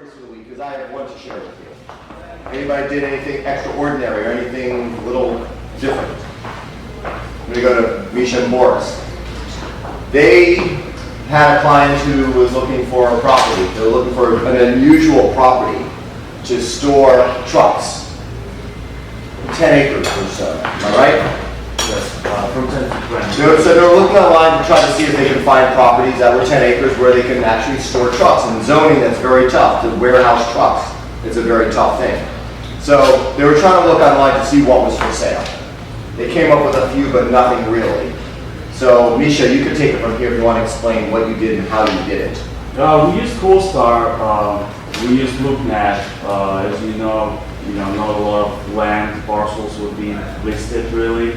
stories for the week because I have one to share with you. Anybody did anything extraordinary or anything a little different? I'm going to go to Misha and Boris. They had a client who was looking for a property. They were looking for an unusual property to store trucks. 10 acres or so, am I right? Yes, from 10 to 20. So they were looking online to try to see if they could find properties that were 10 acres where they can actually store trucks. And zoning, that's very tough. To warehouse trucks is a very tough thing. So they were trying to look online to see what was for sale. They came up with a few, but nothing really. So Misha, you could take it from here if you want to explain what you did and how you did it. We used CoStar, we used LoopNet. As you know, not a lot of land parcels would be listed really.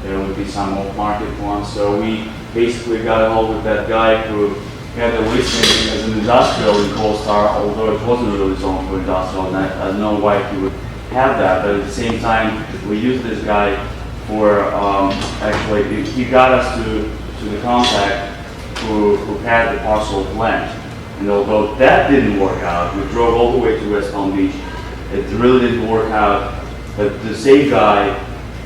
There would be some off-market ones. So we basically got a hold of that guy who had a listing as an industrial in CoStar, although it wasn't really zoned for industrial, and I don't know why he would have that. But at the same time, we used this guy for actually he got us to the contact who had the parcel of land. And although that didn't work out, we drove all the way to West Palm Beach. It really didn't work out. But the same guy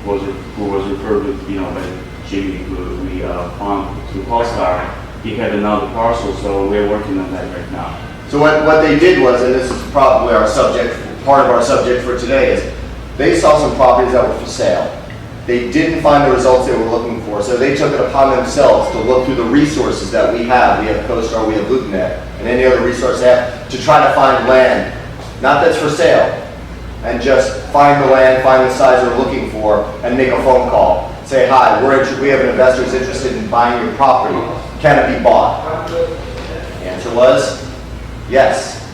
who was referred to, by Jimmy, who we found through CoStar, he had another parcel, so we're working on that right now. So what they did was, and this is probably our subject, part of our subject for today, is they saw some properties that were for sale. They didn't find the results they were looking for, so they took it upon themselves to look through the resources that we have. We have CoStar, we have LoopNet, and any other resource they have, to try to find land, not that's for sale, and just find the land, find the size they're looking for, and make a phone call. Say, hi, we have an investor who's interested in buying your property. Can it be bought? The answer was, yes,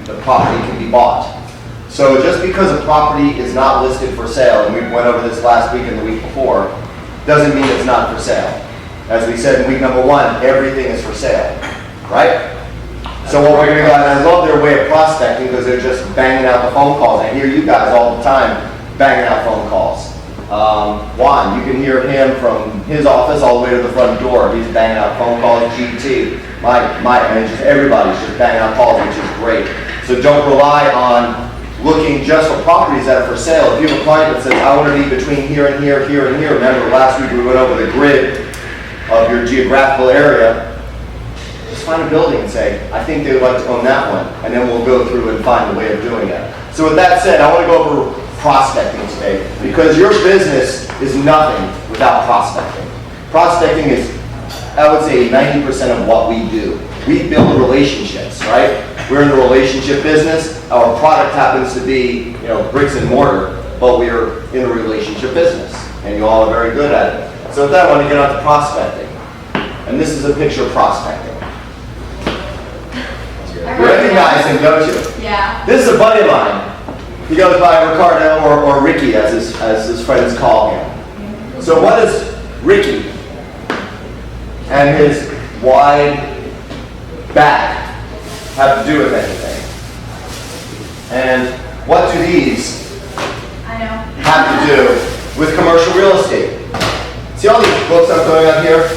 the property can be bought. So just because a property is not listed for sale, and we went over this last week and the week before, doesn't mean it's not for sale. As we said in week number 1, everything is for sale, right? So what we're going to go, and I love their way of prospecting because they're just banging out the phone calls. I hear you guys all the time banging out phone calls. Juan, you can hear him from his office all the way to the front door. He's banging out phone calls. GT, and just everybody's just banging out calls, which is great. So don't rely on looking just for properties that are for sale. If you have a client that says, I want to be between here and here, here and here. Remember last week we went over the grid of your geographical area. Just find a building and say, I think they would like to own that one. And then we'll go through and find a way of doing it. So with that said, I want to go over prospecting today because your business is nothing without prospecting. Prospecting is, I would say, 90% of what we do. We build relationships, right? We're in the relationship business. Our product happens to be, bricks and mortar, but we're in the relationship business, and you all are very good at it. So with that, I want to get on to prospecting. And this is a picture of prospecting. You recognize him, don't you? Yeah. This is a buddy of mine. He goes by Ricardo or Ricky, as his friends call him. So what does Ricky and his wide back have to do with anything? And what do these have to do with commercial real estate? See all these books I'm throwing up here?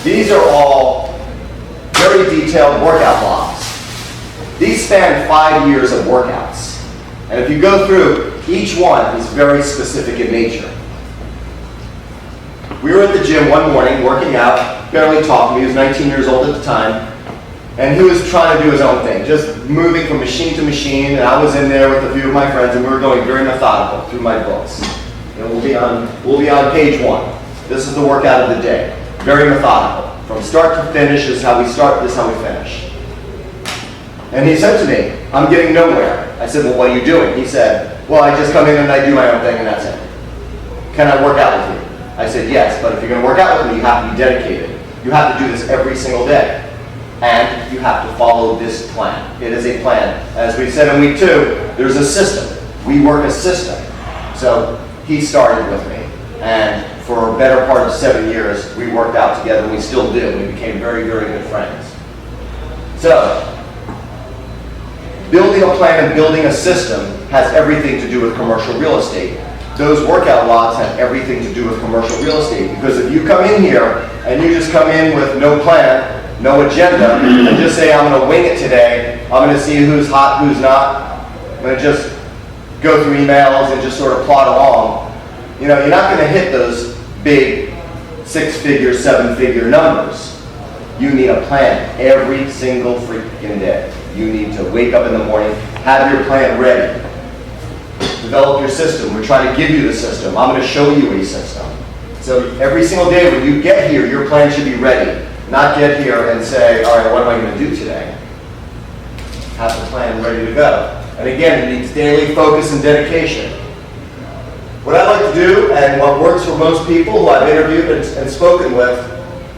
These are all very detailed workout logs. These span 5 years of workouts. And if you go through, each one is very specific in nature. We were at the gym one morning working out, barely talking. He was 19 years old at the time. And he was trying to do his own thing, just moving from machine to machine. And I was in there with a few of my friends, and we were going very methodical through my books. And we'll be on page 1. This is the workout of the day. Very methodical. From start to finish is how we start, this is how we finish. And he said to me, I'm getting nowhere. I said, well, what are you doing? He said, well, I just come in and I do my own thing and that's it. Can I work out with you? I said, yes, but if you're going to work out with me, you have to be dedicated. You have to do this every single day. And you have to follow this plan. It is a plan. As we said in week 2, there's a system. We work a system. So he started with me. And for a better part of 7 years, we worked out together, and we still do. We became very, very good friends. So, building a plan and building a system has everything to do with commercial real estate. Those workout logs have everything to do with commercial real estate. Because if you come in here and you just come in with no plan, no agenda, and just say, I'm gonna wing it today. I'm gonna see who's hot, who's not. I'm gonna just go through emails and just sort of plod along. You know, you're not gonna hit those big 6-figure, 7-figure numbers. You need a plan every single freaking day. You need to wake up in the morning, have your plan ready. Develop your system. We're trying to give you the system. I'm going to show you a system. So every single day when you get here, your plan should be ready. Not get here and say, all right, what am I going to do today? Have the plan ready to go. And again, it needs daily focus and dedication. What I like to do, and what works for most people who I've interviewed and spoken with,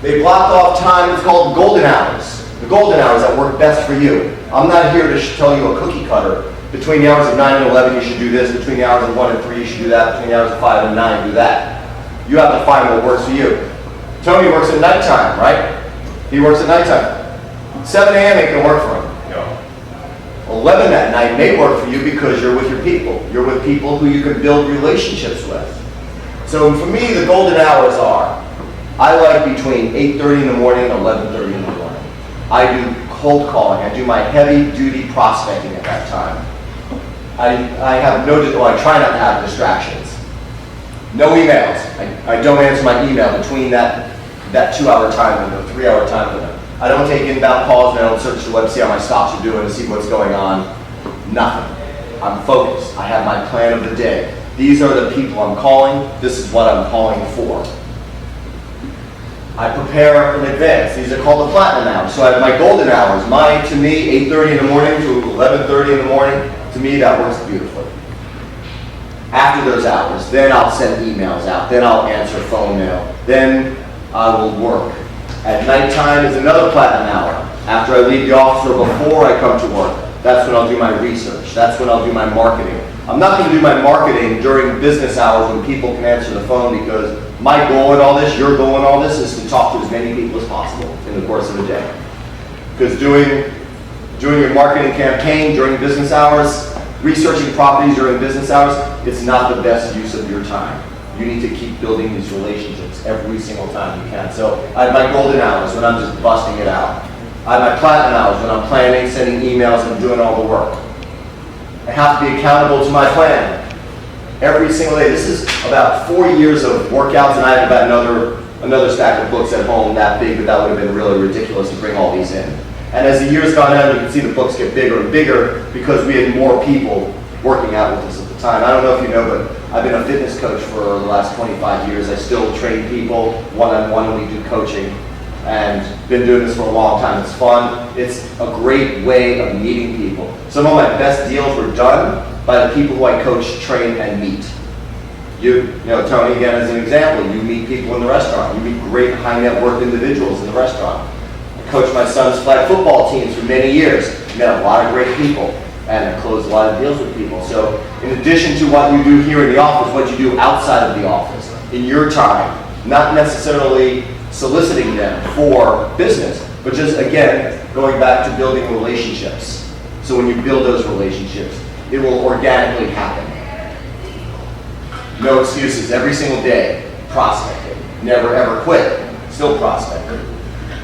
they block off time. It's called golden hours. The golden hours that work best for you. I'm not here to tell you a cookie cutter. Between the hours of 9 and 11, you should do this. Between the hours of 1 and 3, you should do that. Between the hours of 5 and 9, do that. You have to find what works for you. Tony works at nighttime, right? He works at nighttime. 7 a.m. ain't gonna work for him. 11 at night may work for you because you're with your people. You're with people who you can build relationships with. So for me, the golden hours are, I like between 8:30 in the morning and 11:30 in the morning. I do cold calling. I do my heavy duty prospecting at that time. I try not to have distractions. No emails. I don't answer my email between that 2-hour time window, 3-hour time window. I don't take inbound calls, and I don't search the web, see how my stocks are doing, to see what's going on. Nothing. I'm focused. I have my plan of the day. These are the people I'm calling. This is what I'm calling for. I prepare in advance. These are called the platinum hours. So I have my golden hours. To me, 8:30 in the morning to 11:30 in the morning, to me that works beautifully. After those hours, then I'll send emails out. Then I'll answer phone mail. Then I will work. At nighttime is another platinum hour. After I leave the office or before I come to work, that's when I'll do my research. That's when I'll do my marketing. I'm not going to do my marketing during business hours when people can answer the phone, because my goal in all this, your goal in all this, is to talk to as many people as possible in the course of a day. Because doing your marketing campaign during business hours, researching properties during business hours, it's not the best use of your time. You need to keep building these relationships every single time you can. So I have my golden hours when I'm just busting it out. I have my platinum hours when I'm planning, sending emails, and doing all the work. I have to be accountable to my plan every single day. This is about 4 years of workouts, and I have about another stack of books at home that big, but that would have been really ridiculous to bring all these in. And as the years gone on, you can see the books get bigger and bigger because we had more people working out with us at the time. I don't know if you know, but I've been a fitness coach for the last 25 years. I still train people one-on-one, and we do coaching. And been doing this for a long time. It's fun. It's a great way of meeting people. Some of my best deals were done by the people who I coach, train, and meet. You know, Tony, again, as an example, you meet people in the restaurant. You meet great high net worth individuals in the restaurant. I coached my son's flag football teams for many years. Met a lot of great people, and I closed a lot of deals with people. So in addition to what you do here in the office, what you do outside of the office, in your time, not necessarily soliciting them for business, but just, again, going back to building relationships. So when you build those relationships, it will organically happen. No excuses. Every single day, prospecting. Never ever quit. Still prospecting.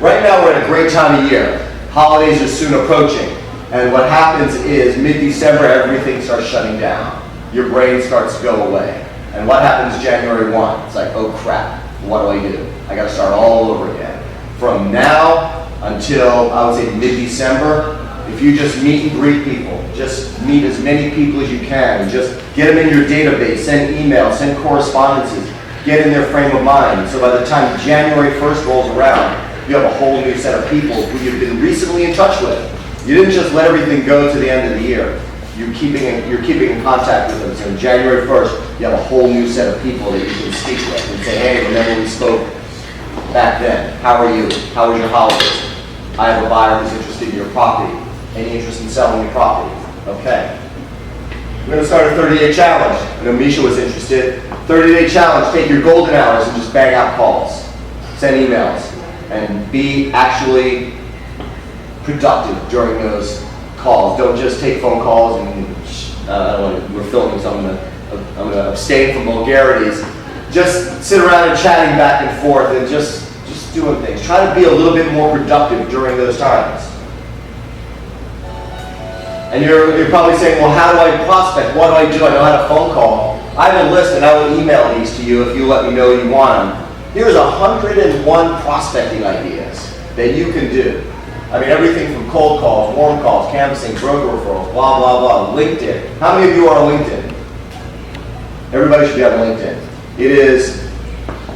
Right now we're at a great time of year. Holidays are soon approaching. And what happens is mid-December, everything starts shutting down. Your brain starts to go away. And what happens January 1? It's like, oh crap, what do? I got to start all over again. From now until, I would say, mid-December, if you just meet and greet people, just meet as many people as you can, and just get them in your database, send emails, send correspondences, get in their frame of mind. So by the time January 1st rolls around, you have a whole new set of people who you've been recently in touch with. You didn't just let everything go to the end of the year. You're keeping in contact with them. So on January 1st, you have a whole new set of people that you can speak with and say, hey, remember we spoke back then. How are you? How was your holidays? I have a buyer who's interested in your property. Any interest in selling your property? Okay. We're going to start a 30-day challenge. I know Misha was interested. 30-day challenge. Take your golden hours and just bang out calls. Send emails. And be actually productive during those calls. Don't just take phone calls and we're filming, so I'm going to abstain from vulgarities. Just sit around and chatting back and forth, and just doing things. Try to be a little bit more productive during those times. And you're probably saying, well, how do I prospect? What do I do? I know how to phone call. I have a list and I will email these to you if you let me know you want them. Here's 101 prospecting ideas that you can do. I mean, everything from cold calls, warm calls, canvassing, broker referrals, blah, blah, blah. LinkedIn. How many of you are on LinkedIn? Everybody should be on LinkedIn. It is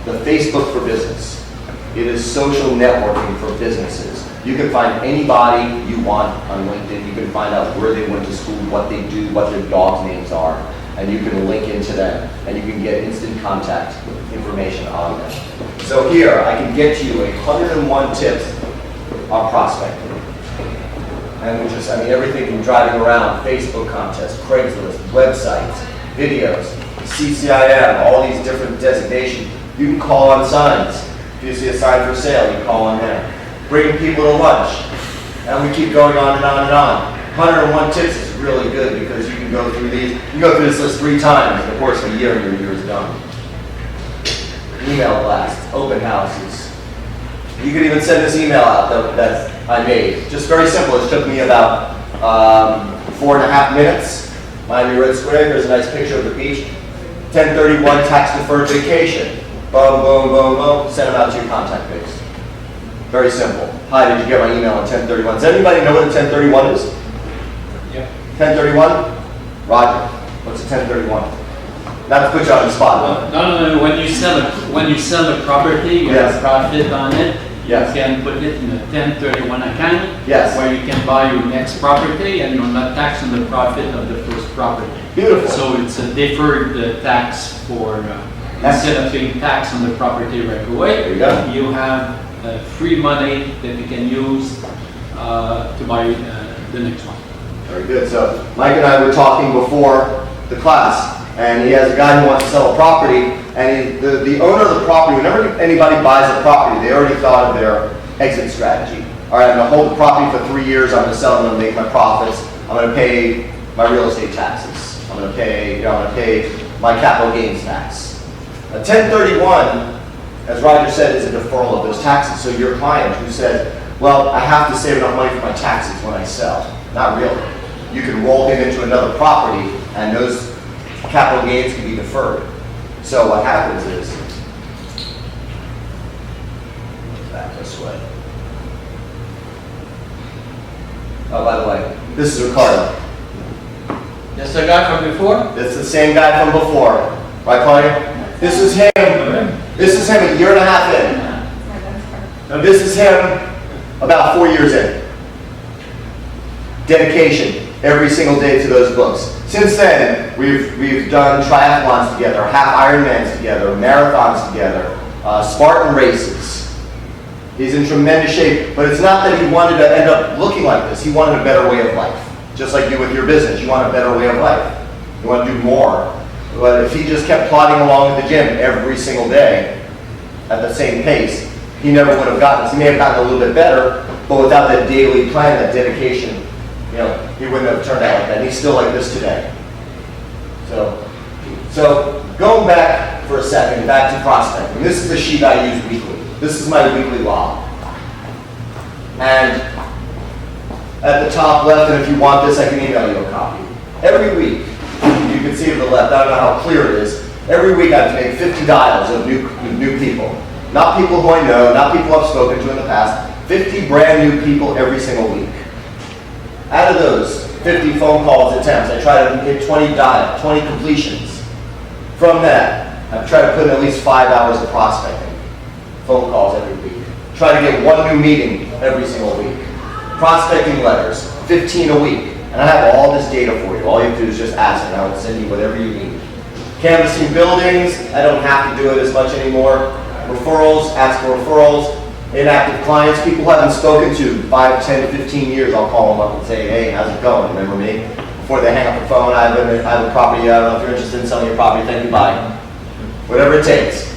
the Facebook for business. It is social networking for businesses. You can find anybody you want on LinkedIn. You can find out where they went to school, what they do, what their dog's names are, and you can link into them, and you can get instant contact information on them. So here, I can get you 101 tips on prospecting. And just, I mean, everything from driving around, Facebook contests, Craigslist, websites, videos, CCIM, all these different designations. You can call on signs. If you see a sign for sale, you call on there. Bringing people to lunch. And we keep going on and on and on. 101 tips is really good because you can go through these. You go through this list 3 times in the course of a year and your year is done. Email blasts, open houses. You could even send this email out that I made. Just very simple. It took me about 4.5 minutes. Miami Red Square. Here's a nice picture of the beach. 1031 tax deferred vacation. Boom, boom, boom, boom. Send them out to your contact base. Very simple. Hi, did you get my email on 1031? Does anybody know what a 1031 is? Yeah. 1031? Roger. What's a 1031? Not to put you on the spot. No. When you sell a property, you Yes. have profit on it. Yes. You can put it in a 1031 account. Yes. Where you can buy your next property and you're not taxing the profit of the first property. Beautiful. So it's a deferred tax for instead of being taxed on the property right away. There you go. You have free money that you can use to buy the next one. Very good. So Mike and I were talking before the class, and he has a guy who wants to sell a property, and the owner of the property, whenever anybody buys a property, they already thought of their exit strategy. All right, I'm going to hold the property for 3 years. I'm going to sell it. I'm going to make my profits. I'm going to pay my real estate taxes. I'm going to pay my capital gains tax. A 1031, as Roger said, is a deferral of those taxes. So your client who says, well, I have to save enough money for my taxes when I sell. Not really. You can roll him into another property and those capital gains can be deferred. So what happens is, back this way. Oh, by the way, this is Ricardo. That's the guy from before? It's the same guy from before. Right, Claudia? This is him. This is him a year and a half in. Now this is him about 4 years in. Dedication every single day to those books. Since then, we've done triathlons together, half Ironmans together, marathons together, Spartan races. He's in tremendous shape, but it's not that he wanted to end up looking like this. He wanted a better way of life. Just like you with your business, you want a better way of life. You want to do more. But if he just kept plodding along at the gym every single day at the same pace, he never would have gotten this. He may have gotten a little bit better, but without that daily plan, that dedication, he wouldn't have turned out like that. He's still like this today. So going back for a second, back to prospecting. This is the sheet I use weekly. This is my weekly log. And at the top left, and if you want this, I can email you a copy. Every week, you can see to the left, I don't know how clear it is, every week I have to make 50 dials of new people. Not people who I know, not people I've spoken to in the past, 50 brand new people every single week. Out of those 50 phone calls attempts, I try to hit 20 completions. From that, I've tried to put in at least 5 hours of prospecting. Phone calls every week. Try to get 1 new meeting every single week. Prospecting letters, 15 a week. And I have all this data for you. All you have to do is just ask and I will send you whatever you need. Canvassing buildings, I don't have to do it as much anymore. Referrals, ask for referrals. Inactive clients, people who I haven't spoken to 5, 10, 15 years, I'll call them up and say, hey, how's it going? Remember me? Before they hang up the phone, I have a property, I don't know if you're interested in selling your property, thank you, bye. Whatever it takes.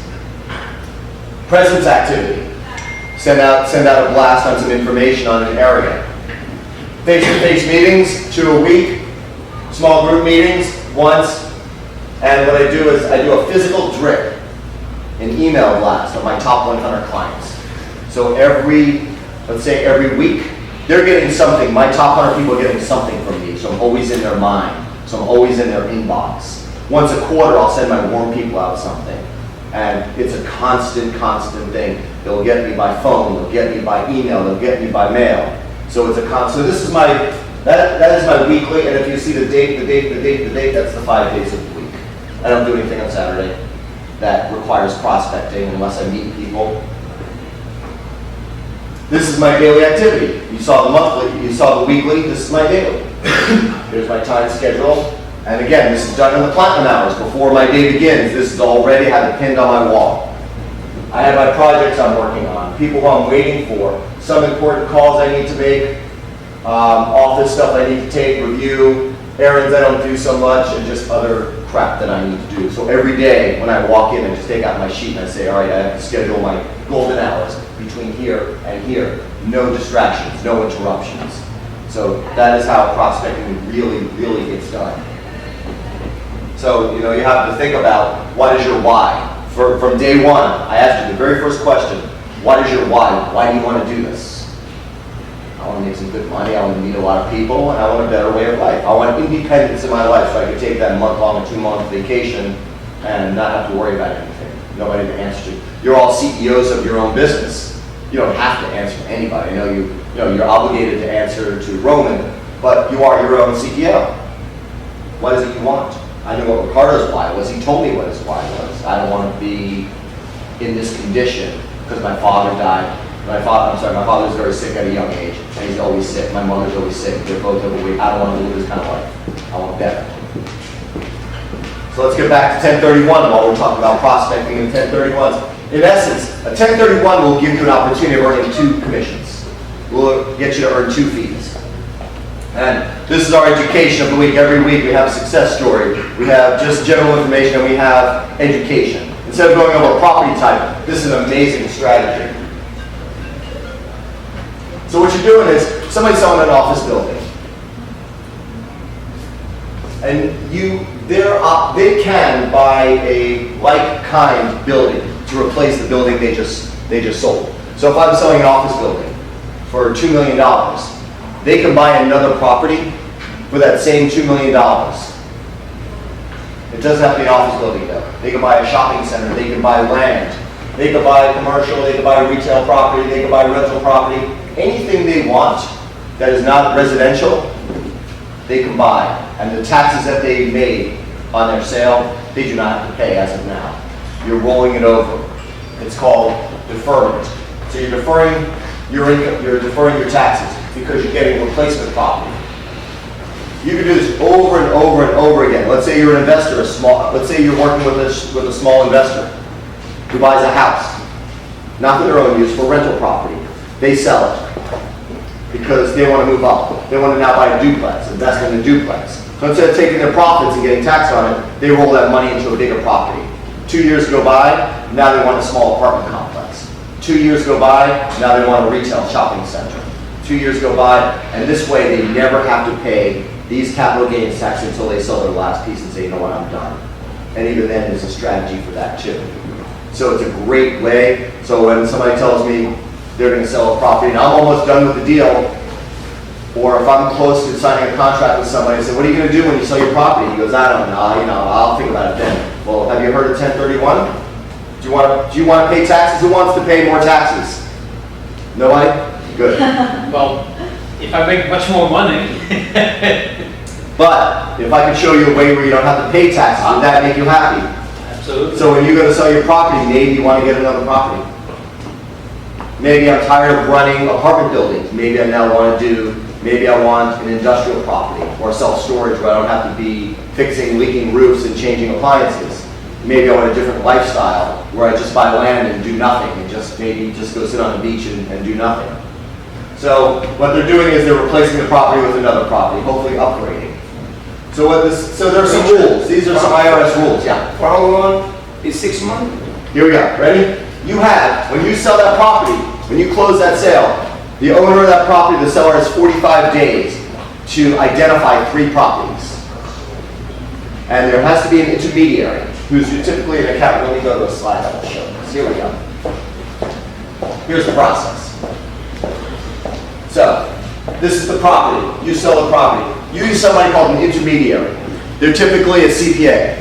Presence activity. Send out a blast on some information on an area. Face-to-face meetings, 2 a week. Small group meetings, once. And what I do is I do a physical drip, an email blast of my top 100 clients. So let's say every week, they're getting something. My top 100 people are getting something from me, so I'm always in their mind. So I'm always in their inbox. Once a quarter, I'll send my warm people out something. And it's a constant thing. They'll get me by phone, they'll get me by email, they'll get me by mail. So it's a so this is that is my weekly, and if you see the date, that's the 5 days of the week. I don't do anything on Saturday that requires prospecting unless I meet people. This is my daily activity. You saw the monthly, you saw the weekly, this is my daily. Here's my time schedule. And again, this is done in the platinum hours before my day begins. This is already have it pinned on my wall. I have my projects I'm working on, people who I'm waiting for, some important calls I need to make, office stuff I need to take, review, errands I don't do so much, and just other crap that I need to do. So every day when I walk in, I just take out my sheet and I say, all right, I have to schedule my golden hours between here and here. No distractions, no interruptions. So that is how prospecting really gets done. So, you have to think about what is your why. From day one, I asked you the very first question, what is your why? Why do you want to do this? I want to make some good money, I want to meet a lot of people, and I want a better way of life. I want independence in my life so I can take that month-long or 2-month vacation and not have to worry about anything. Nobody to answer to. You're all CEOs of your own business. You don't have to answer to anybody. I know you're obligated to answer to Roman, but you are your own CEO. What is it you want? I knew what Ricardo's why was. He told me what his why was. I don't want to be in this condition because my father died. My father was very sick at a young age, and he's always sick. My mother's always sick. They're both overweight. I don't want to live this kind of life. I want better. So let's get back to 1031 while we're talking about prospecting and 1031s. In essence, a 1031 will give you an opportunity of earning 2 commissions. We'll get you to earn 2 fees. And this is our education of the week. Every week we have a success story. We have just general information, and we have education. Instead of going over property type, this is an amazing strategy. So what you're doing is, somebody's selling an office building. And they can buy a like-kind building to replace the building they just sold. So if I'm selling an office building for $2 million, they can buy another property for that same $2 million. It doesn't have to be an office building though. They can buy a shopping center, they can buy land, they can buy commercial, they can buy retail property, they can buy rental property. Anything they want that is not residential, they can buy. And the taxes that they made on their sale, they do not have to pay as of now. You're rolling it over. It's called deferment. So you're deferring your income, you're deferring your taxes because you're getting replacement property. You can do this over and over and over again. Let's say you're an investor, let's say you're working with a small investor who buys a house, not for their own use, for rental property. They sell it because they want to move up. They want to now buy a duplex, invest in a duplex. So instead of taking their profits and getting taxed on it, they roll that money into a bigger property. 2 years go by, now they want a small apartment complex. 2 years go by, now they want a retail shopping center. 2 years go by, and this way they never have to pay these capital gains tax until they sell their last piece and say, you know what, I'm done. And even then, there's a strategy for that too. So it's a great way. So when somebody tells me they're going to sell a property and I'm almost done with the deal, or if I'm close to signing a contract with somebody, I say, what are you going to do when you sell your property? He goes, I don't know, I'll think about it then. Well, have you heard of 1031? Do you want to pay taxes? Who wants to pay more taxes? Nobody? Good. Well, if I make much more money. But if I could show you a way where you don't have to pay taxes, would that make you happy? Absolutely. So when you go to sell your property, maybe you want to get another property. Maybe I'm tired of running apartment buildings. Maybe I now want an industrial property or self-storage where I don't have to be fixing leaking roofs and changing appliances. Maybe I want a different lifestyle where I just buy land and do nothing and maybe just go sit on the beach and do nothing. So what they're doing is they're replacing the property with another property, hopefully upgrading. So there are some rules. These are some IRS rules. Yeah. For how long is 6 months? Here we go. Ready? When you sell that property, when you close that sale, the owner of that property, the seller, has 45 days to identify 3 properties. And there has to be an intermediary who's typically an accountant. Let me go to a slide that will show this. Here we go. here's the process. So, this is the property. You sell the property. You use somebody called an intermediary. They're typically a CPA.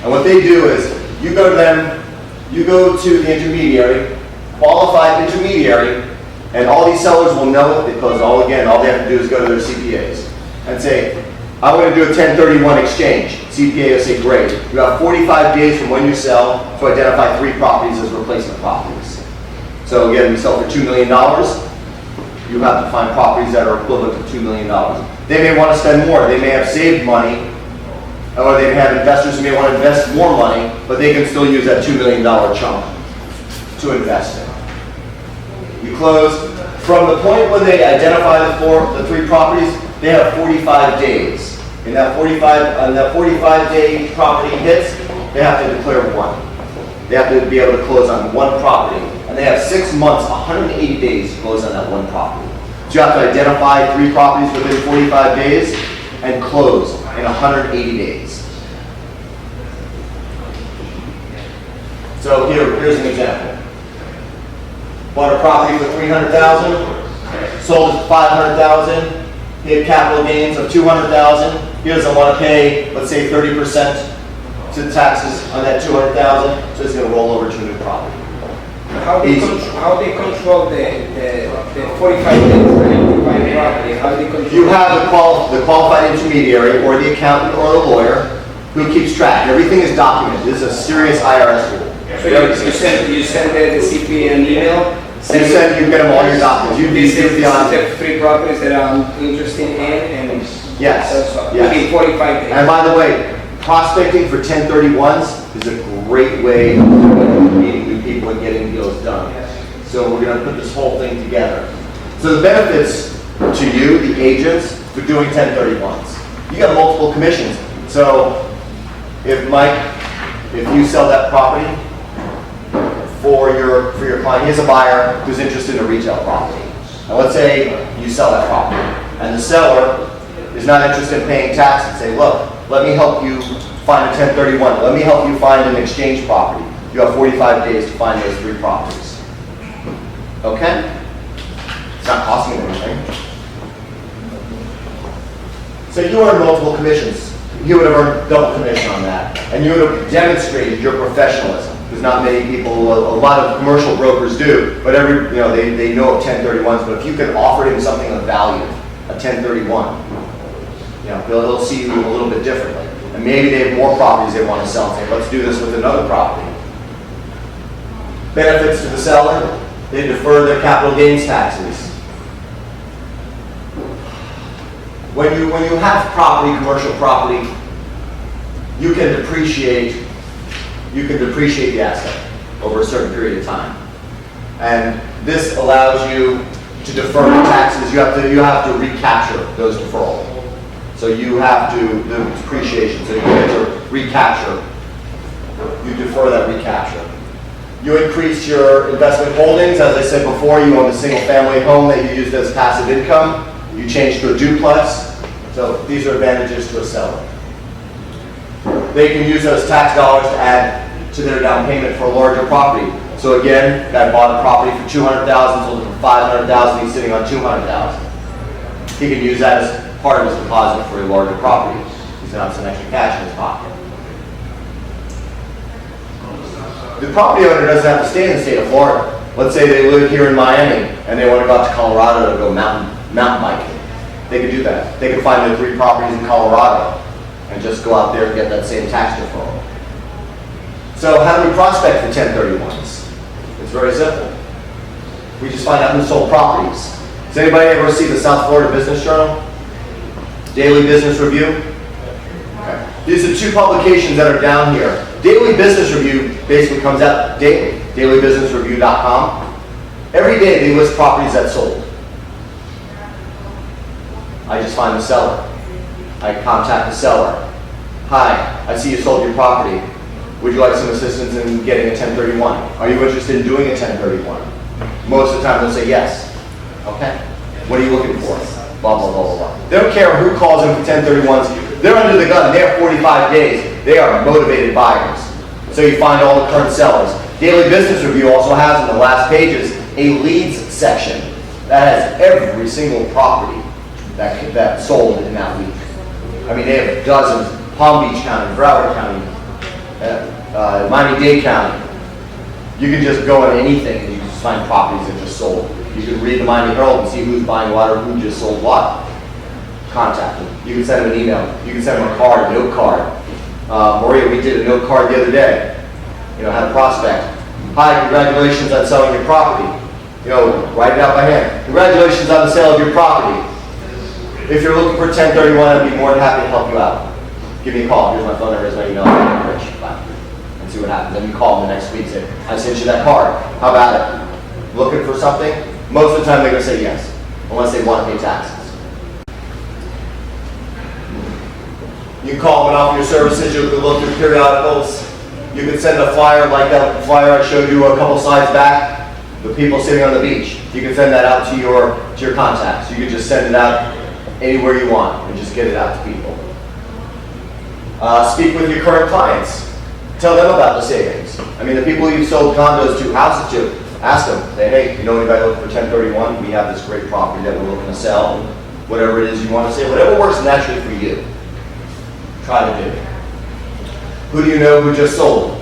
And what they do is, you go to them, you go to the intermediary, qualified intermediary, and all these sellers will know it because all they have to do is go to their CPAs and say, I want to do a 1031 exchange. CPA will say, great. You have 45 days from when you sell to identify 3 properties as replacement properties. So again, we sell for $2 million. You have to find properties that are equivalent to $2 million. They may want to spend more. They may have saved money, or they may have investors who may want to invest more money, but they can still use that $2 million chunk to invest in. You close. From the point when they identify the 3 properties, they have 45 days. And that 45-day property hits, they have to declare one. They have to be able to close on one property. And they have 6 months, 180 days to close on that one property. So you have to identify 3 properties within 45 days and close in 180 days. So here's an example. Bought a property for $300,000, sold it for $500,000, paid capital gains of $200,000. He doesn't want to pay, let's say, 30% to taxes on that $200,000, so he's going to roll over to a new property. How they control the 45 days when you buy a property? How do they control? You have the qualified intermediary or the accountant or the lawyer who keeps track. Everything is documented. This is a serious IRS rule. So you send the CPA an email? You get them all your documents. This is the 3 properties that I'm interested in, and yes, within 45 days. And by the way, prospecting for 1031s is a great way of meeting new people and getting deals done. So we're going to put this whole thing together. So the benefits to you, the agents, for doing 1031s. You got multiple commissions. So if you sell that property for your client, he has a buyer who's interested in a retail property. Now let's say you sell that property and the seller is not interested in paying taxes. Say, look, let me help you find a 1031. Let me help you find an exchange property. You have 45 days to find those 3 properties. Okay? It's not costing you anything. So you earn multiple commissions. You would have earned double commission on that. And you would have demonstrated your professionalism. Because not many people, a lot of commercial brokers do, but they know of 1031s, but if you can offer him something of value, a 1031, they'll see you a little bit differently. And maybe they have more properties they want to sell and say, let's do this with another property. Benefits to the seller, they defer their capital gains taxes. When you have property, commercial property, you can depreciate the asset over a certain period of time. And this allows you to defer the taxes. You have to recapture those deferrals. So you have to, the depreciation, so you get to recapture. You defer that recapture. You increase your investment holdings. As I said before, you own a single family home that you used as passive income. You change to a duplex. So these are advantages to a seller. They can use those tax dollars to add to their down payment for a larger property. So again, guy bought a property for $200,000, sold it for $500,000, he's sitting on $200,000. He can use that as part of his deposit for a larger property. He's going to have some extra cash in his pocket. The property owner doesn't have to stay in the state of Florida. Let's say they live here in Miami and they want to go out to Colorado to go mountain biking. They could do that. They could find their 3 properties in Colorado and just go out there and get that same tax deferral. So how do we prospect for 1031s? It's very simple. We just find out who sold properties. Does anybody ever see the South Florida Business Journal? Daily Business Review? Okay. These are 2 publications that are down here. Daily Business Review basically comes out daily, dailybusinessreview.com. Every day they list properties that sold. I just find the seller. I contact the seller. Hi, I see you sold your property. Would you like some assistance in getting a 1031? Are you interested in doing a 1031? Most of the time they'll say yes. Okay. What are you looking for? Blah, blah, blah, blah, blah. They don't care who calls them for 1031s. They're under the gun. They have 45 days. They are motivated buyers. So you find all the current sellers. Daily Business Review also has in the last pages a leads section that has every single property that sold in that week. I mean, they have dozens, Palm Beach County, Broward County, Miami-Dade County. You can just go on anything and you can just find properties that just sold. You can read the Miami Herald and see who's buying what or who just sold what. Contact them. You can send them an email. You can send them a card, a note card. Maria, we did a note card the other day. You know, had a prospect. Hi, congratulations on selling your property. You know, write it out by hand. Congratulations on the sale of your property. If you're looking for 1031, I'd be more than happy to help you out. Give me a call. Here's my phone number, here's my email. Rich. Bye. And see what happens. Then you call them the next week and say, I sent you that card. How about it? Looking for something? Most of the time they're going to say yes, unless they want to pay taxes. You can call them and offer your services. You can look through periodicals. You can send a flyer like that flyer I showed you a couple slides back. The people sitting on the beach. You can send that out to your contacts. You can just send it out anywhere you want and just get it out to people. Speak with your current clients. Tell them about the savings. I mean, the people you've sold condos to, houses to, ask them, say, hey, you know anybody looking for 1031? We have this great property that we're looking to sell. Whatever it is you want to say, whatever works naturally for you. Try to do. Who do you know who just sold?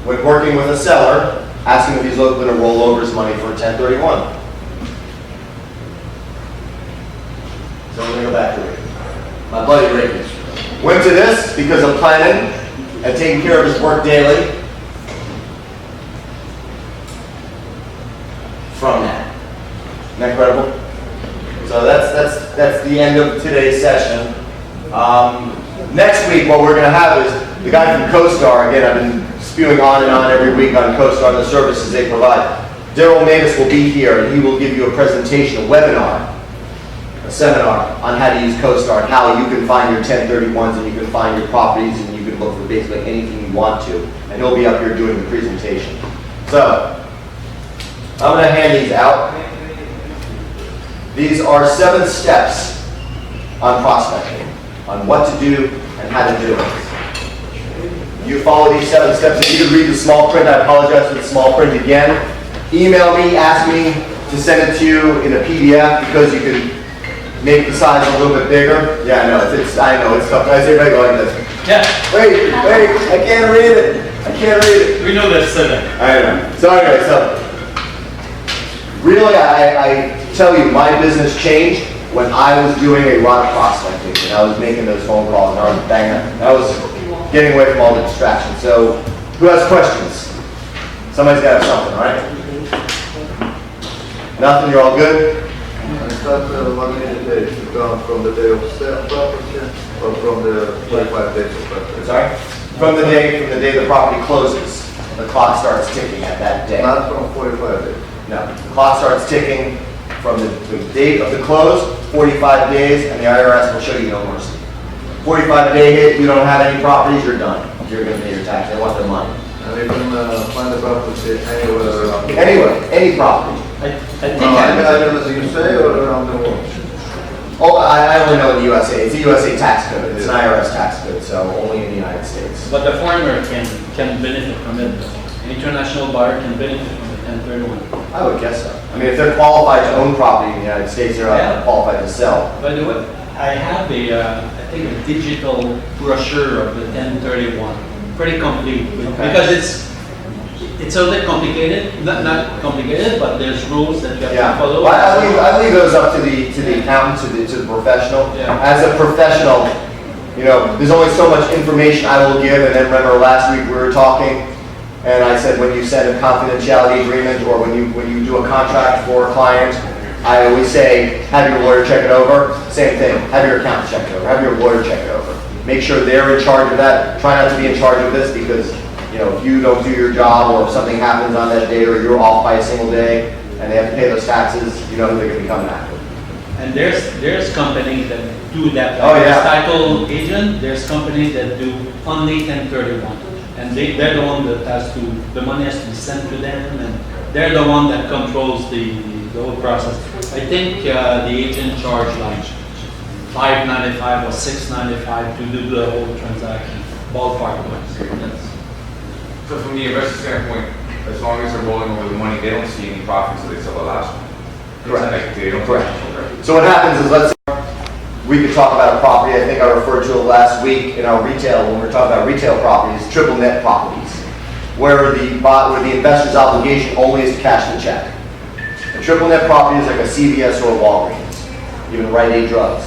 When working with a seller, ask him if he's looking to roll over his money for a 1031. So I'm going to go back to it. My buddy Ricky went to this because of planning and taking care of his work daily. From that. Isn't that incredible? So that's the end of today's session. Next week, what we're going to have is the guy from CoStar. Again, I've been spewing on and on every week on CoStar and the services they provide. Daryl Mavis will be here, and he will give you a presentation, a webinar, a seminar on how to use CoStar and how you can find your 1031s and you can find your properties and you can look for basically anything you want to. And he'll be up here doing the presentation. So, I'm going to hand these out. These are 7 steps on prospecting, on what to do and how to do it. You follow these 7 steps. If you could read the small print, I apologize for the small print again. Email me, ask me to send it to you in a PDF because you can make the size a little bit bigger. Yeah, I know, it's tough. I say, everybody go like this. Yeah, Wait, I can't read it. I can't read it. we know this. I know. So anyway, really, I tell you, my business changed when I was doing a lot of prospecting and I was making those phone calls and I was banging. I was getting away from all the distractions. So, who has questions? Somebody's got to have something, right? Nothing? You're all good? Start how many days to count from the day of sale property or from the 25 days of property? Sorry? From the day the property closes, the clock starts ticking at that day. Not from 45 days. No, the clock starts ticking from the date of the close, 45 days, and the IRS will show you no mercy. 45-day hit, you don't have any properties, you're done. You're going to pay your tax. They want their money. And you can find the property anywhere around. Anyway, any property. I think Either as you say or around the world. Oh, I only know in the USA. It's a USA tax code. It's an IRS tax code, so only in the United States. But the foreigner can benefit from it. An international buyer can benefit from the 1031. I would guess so. I mean, if they're qualified to own property in the United States, they're Yeah. qualified to sell. By the way, I have I think a digital brochure of the 1031, pretty complete, because it's a bit complicated, not complicated, but there's rules that you have Yeah, to follow. well, I leave those up to the accountant, to the professional. Yeah. As a professional, you know, there's only so much information I will give, and then remember last week we were talking, and I said when you send a confidentiality agreement or when you do a contract for a client, I always say, have your lawyer check it over. Same thing, have your accountant check it over, have your lawyer check it over. Make sure they're in charge of that. Try not to be in charge of this because, you know, if you don't do your job or if something happens on that day or you're off by a single day and they have to pay those taxes, you know who they're going to be coming after. And there's companies that do that. Oh, yeah. As title agent, there's companies that do only 1031. And they're the one that the money has to be sent to them, and they're the one that controls the whole process. I think the agent charged like $5.95 or $6.95 to do the whole transaction, ballpark wise. So from the investor standpoint, As long as they're rolling over the money, they don't see any profit until they sell the last one. Correct. Like, they don't. Correct. So what happens is, let's say, we could talk about a property, I think I referred to it last week in our retail, when we were talking about retail properties, triple net properties, where the investor's obligation only is to cash the check. A triple net property is like a CVS or a Walgreens, even Rite Aid Drugs,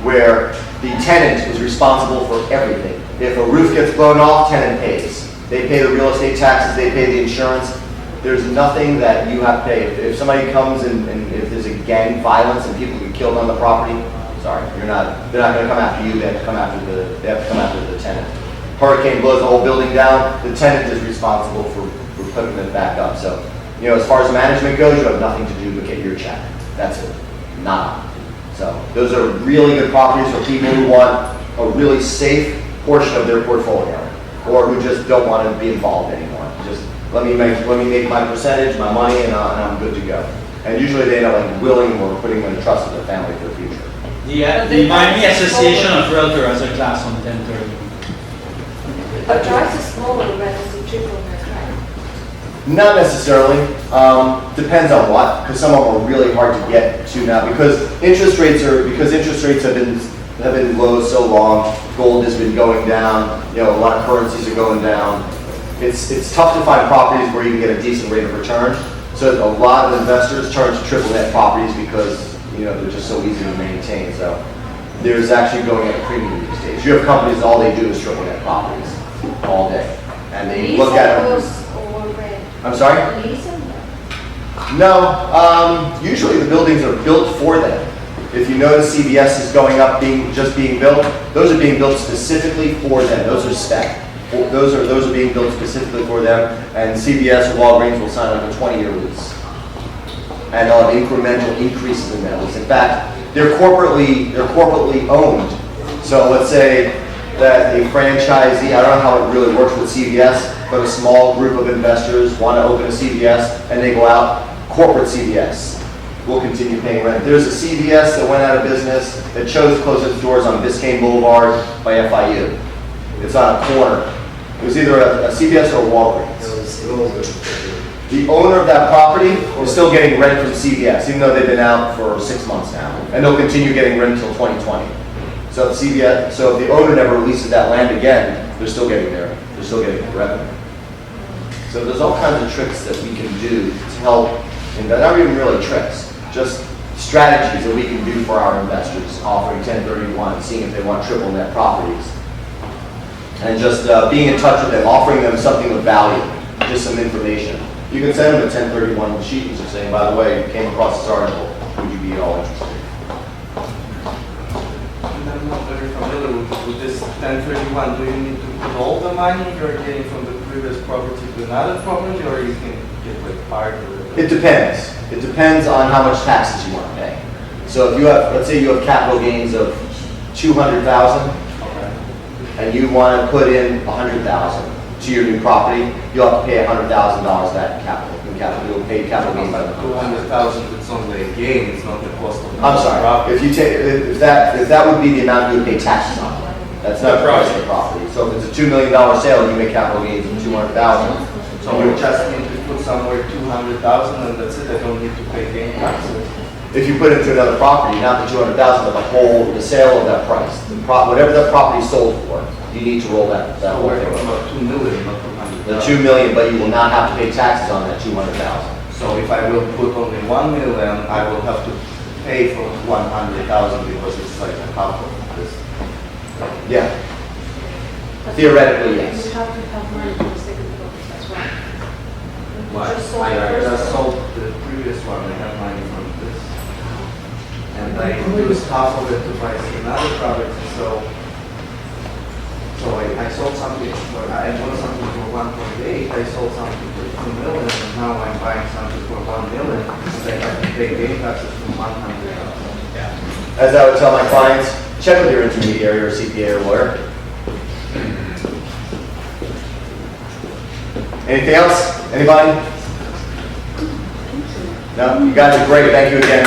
where the tenant is responsible for everything. If a roof gets blown off, tenant pays. They pay the real estate taxes, they pay the insurance. There's nothing that you have to pay. If somebody comes and if there's a gang violence and people get killed on the property, sorry, they're not gonna come after you, they have to come after the tenant. Hurricane blows the whole building down, the tenant is responsible for putting it back up. So, you know, as far as management goes, you have nothing to do but get your check. That's it, nada. So those are really good properties for people who want a really safe portion of their portfolio, or who just don't want to be involved anymore. Just let me make my percentage, my money, and I'm good to go. And usually they end up like willing or putting them in trust with their family for the future. The Miami Association of Realtors has a class on 1030. But twice as smaller rent as a triple net, right? Not necessarily. Depends on what, because some of them are really hard to get to now. Because interest rates have been low so long. Gold has been going down. You know, a lot of currencies are going down. It's tough to find properties where you can get a decent rate of return. So a lot of investors turn to triple net properties because, you know, they're just so easy to maintain. So there's actually going at a premium these days. You have companies, all they do is triple net properties all day, and they look at them. I'm sorry? No, usually the buildings are built for them. If you notice CVS is going up, just being built, those are being built specifically for them. Those are spec. Those are being built specifically for them, and CVS or Walgreens will sign like a 20-year lease. And they'll have incremental increases in that lease. In fact, they're corporately owned. So let's say that a franchisee, I don't know how it really works with CVS, but a small group of investors want to open a CVS and they go out, corporate CVS will continue paying rent. There's a CVS that went out of business that chose to close its doors on Biscayne Boulevard by FIU. It's on a corner. It was either a CVS or a Walgreens. The owner of that property is still getting rent from CVS, even though they've been out for 6 months now. And they'll continue getting rent until 2020. So if the owner never releases that land again, they're still getting their revenue. So there's all kinds of tricks that we can do to help, and not even really tricks, just strategies that we can do for our investors, offering 1031, seeing if they want triple net properties. And just being in touch with them, offering them something of value, just some information. You can send them a 1031 sheet and just saying, by the way, you came across this article, would you be at all interested? I'm not very familiar with this 1031. Do you need to put all the money you're getting from the previous property to another property, or you can get like part of it? It depends. It depends on how much taxes you want to pay. So if you have, let's say you have capital gains of 200,000, and you want to put in 100,000 to your new property, you'll have to pay $100,000 of that in capital. You'll pay capital gain by the 200,000. It's only a gain. It's not the cost of the I'm sorry. property. If that would be the amount you would pay taxes on. That's not the price of the property. So if it's a $2 million sale, you make capital gains of 200,000. So we're just need to put somewhere 200,000, and that's it. I don't need to pay gain taxes. If you put it into another property, not the 200,000, but the sale of that price, whatever that property sold for, you need to roll that So whole we're thing. talking about 2 million, not 200,000. The 2 million, but you will not have to pay taxes on that 200,000. So if I will put only 1 million, I will have to pay for 100,000 because it's like a half of this. Yeah, theoretically, yes. You have to have money for the second property as well. Why? Just sold I first. just sold the previous one, I have money from this. And I used half of it to buy another property, so I sold something, I bought something for 1.8, I sold something for 2 million, and now I'm buying something for 1 million, and I have to pay gain taxes from 100,000. As I would tell my clients, check with your intermediary or CPA or lawyer. Anything else? Anybody? No? You guys are great. Thank you again.